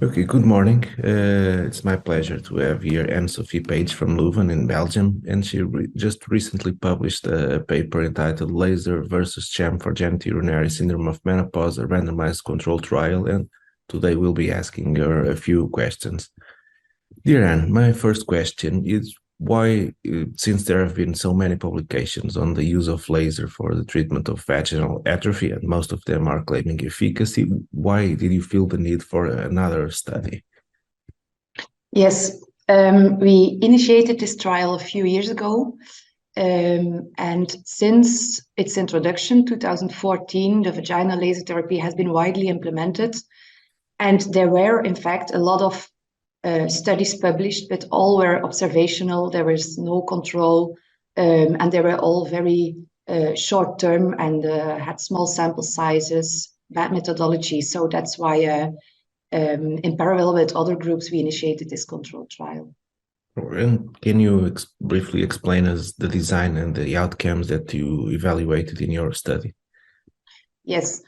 Okay, good morning. It's my pleasure to have here Ann-Sophie Page from Leuven in Belgium, and she just recently published a paper entitled Laser versus Sham for Genitourinary Syndrome of Menopause, a randomized control trial, and today we'll be asking her a few questions. Dear Anne, my first question is why, since there have been so many publications on the use of laser for the treatment of vaginal atrophy, and most of them are claiming efficacy, why did you feel the need for another study? Yes, we initiated this trial a few years ago, and since its introduction, 2014, the vaginal laser therapy has been widely implemented, and there were, in fact, a lot of studies published, but all were observational. There was no control, and they were all very short-term and had small sample sizes, bad methodology. So that's why in parallel with other groups, we initiated this control trial. And can you briefly explain us the design and the outcomes that you evaluated in your study? Yes.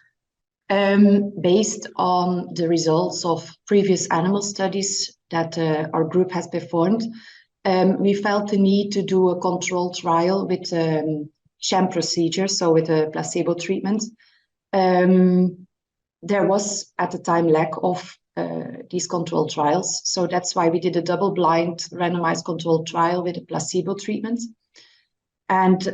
Based on the results of previous animal studies that our group has performed, we felt the need to do a control trial with sham procedure, so with a placebo treatment. There was at the time lack of these control trials, so that's why we did a double-blind randomized control trial with a placebo treatment. And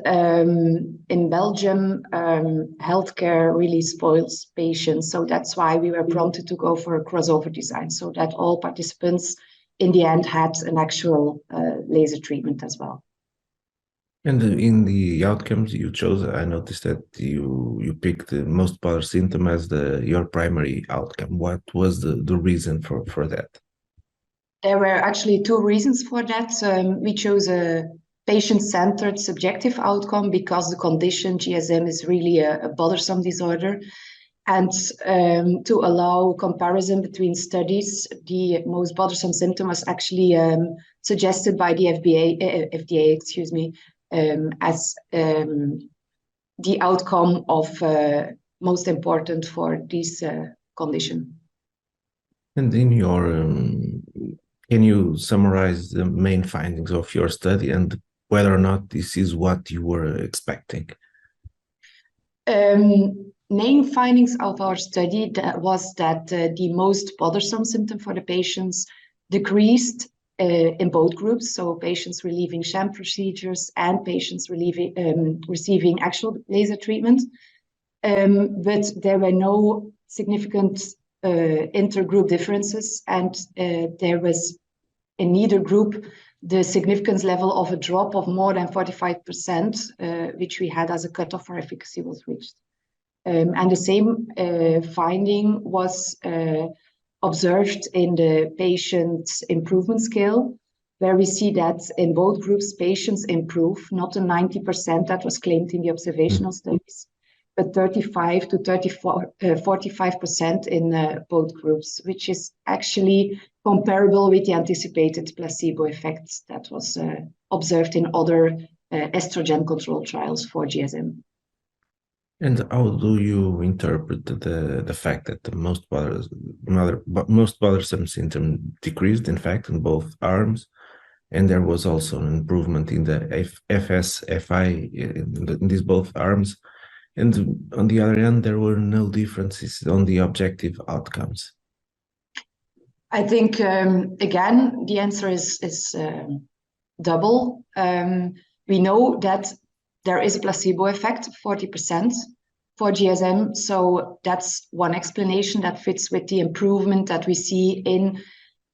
in Belgium, healthcare really spoils patients. So that's why we were prompted to go for a crossover design, so that all participants in the end had an actual laser treatment as well. And in the outcomes you chose, I noticed that you picked the most bothersome symptom as your primary outcome. What was the reason for that? There were actually two reasons for that. We chose a patient-centered subjective outcome because the condition GSM is really a bothersome disorder. And to allow comparison between studies, the most bothersome symptom was actually suggested by the FDA, excuse me, as the outcome of most important for this condition. And in your, can you summarize the main findings of your study and whether or not this is what you were expecting? Main findings of our study was that the most bothersome symptom for the patients decreased in both groups, so patients relieving sham procedures and patients receiving actual laser treatment. But there were no significant intergroup differences, and there was in neither group the significance level of a drop of more than 45%, which we had as a cutoff for efficacy was reached. And the same finding was observed in the patient improvement scale, where we see that in both groups, patients improve, not the 90% that was claimed in the observational studies, but 35 to 45% in both groups, which is actually comparable with the anticipated placebo effect that was observed in other estrogen control trials for GSM. And how do you interpret the fact that the most bothersome symptom decreased, in fact, in both arms, and there was also an improvement in the FSFI in these both arms, and on the other hand, there were no differences on the objective outcomes? I think, again, the answer is double. We know that there is a placebo effect, 40% for GSM. So that's one explanation that fits with the improvement that we see in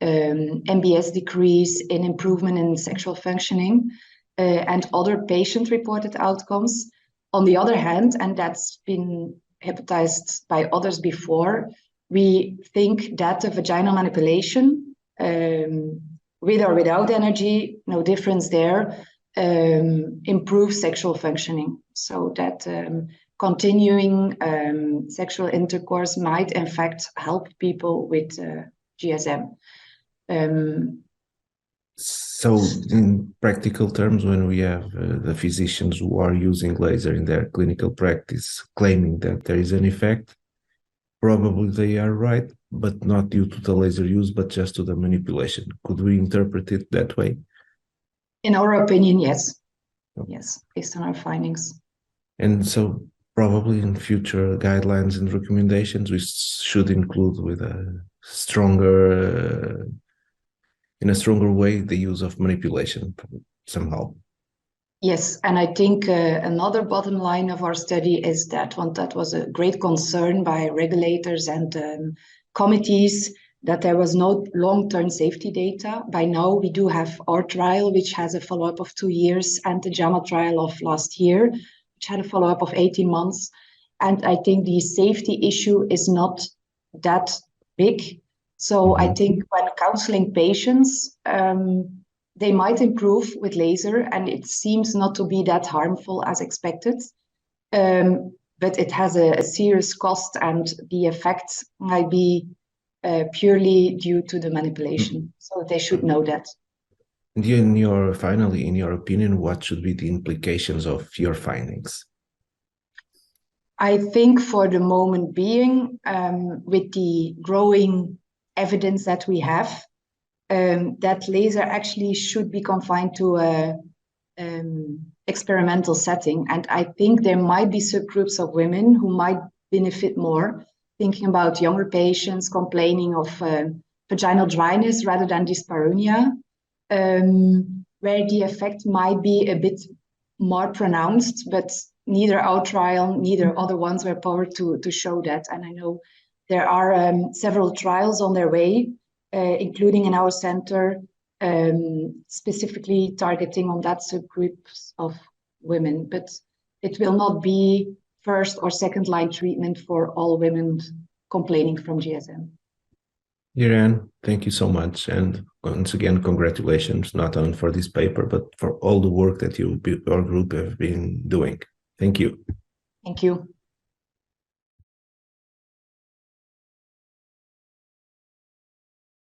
MBS decrease, in improvement in sexual functioning, and other patient-reported outcomes. On the other hand, and that's been hypothesized by others before, we think that the vaginal manipulation, with or without energy, no difference there, improves sexual functioning. So that continuing sexual intercourse might in fact help people with GSM. So in practical terms, when we have the physicians who are using laser in their clinical practice claiming that there is an effect, probably they are right, but not due to the laser use, but just to the manipulation. Could we interpret it that way? In our opinion, yes. Yes, based on our findings. And so probably in future guidelines and recommendations, we should include with a stronger, in a stronger way, the use of manipulation somehow. Yes, and I think another bottom line of our study is that was a great concern by regulators and committees, that there was no long-term safety data. By now, we do have our trial, which has a follow-up of 2 years, and the JAMA trial of last year, which had a follow-up of 18 months. And I think the safety issue is not that big. So I think when counseling patients, they might improve with laser, and it seems not to be that harmful as expected. But it has a serious cost, and the effects might be purely due to the manipulation. So they should know that. And finally, in your opinion, what should be the implications of your findings? I think for the moment being, with the growing evidence that we have, that laser actually should be confined to a experimental setting. And I think there might be subgroups of women who might benefit more, thinking about younger patients complaining of vaginal dryness rather than dyspareunia, where the effect might be a bit more pronounced, but neither our trial, neither other ones were powered to show that. And I know there are several trials on their way, including in our center, specifically targeting on that subgroups of women. But it will not be first or second line treatment for all women complaining from GSM. Dear Ann, thank you so much. And once again, congratulations, not only for this paper, but for all the work that your group have been doing. Thank you. Thank you.